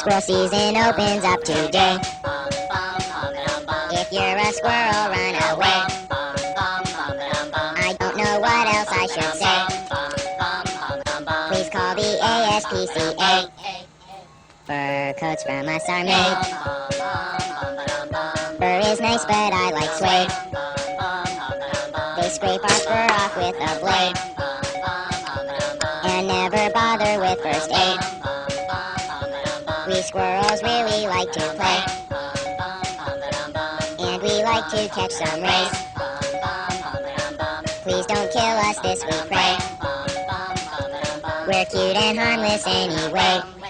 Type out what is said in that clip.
Squirrel season opens up today. If you're a squirrel, run away. I don't know what else I should say. Please call the ASPCA. Fur coats from us are made. Fur is nice, but I like suede. They scrape our fur off with a blade and never bother with first aid. We squirrels really like to play, and we like to catch some rays. Please don't kill us, this we pray. We're cute and harmless anyway.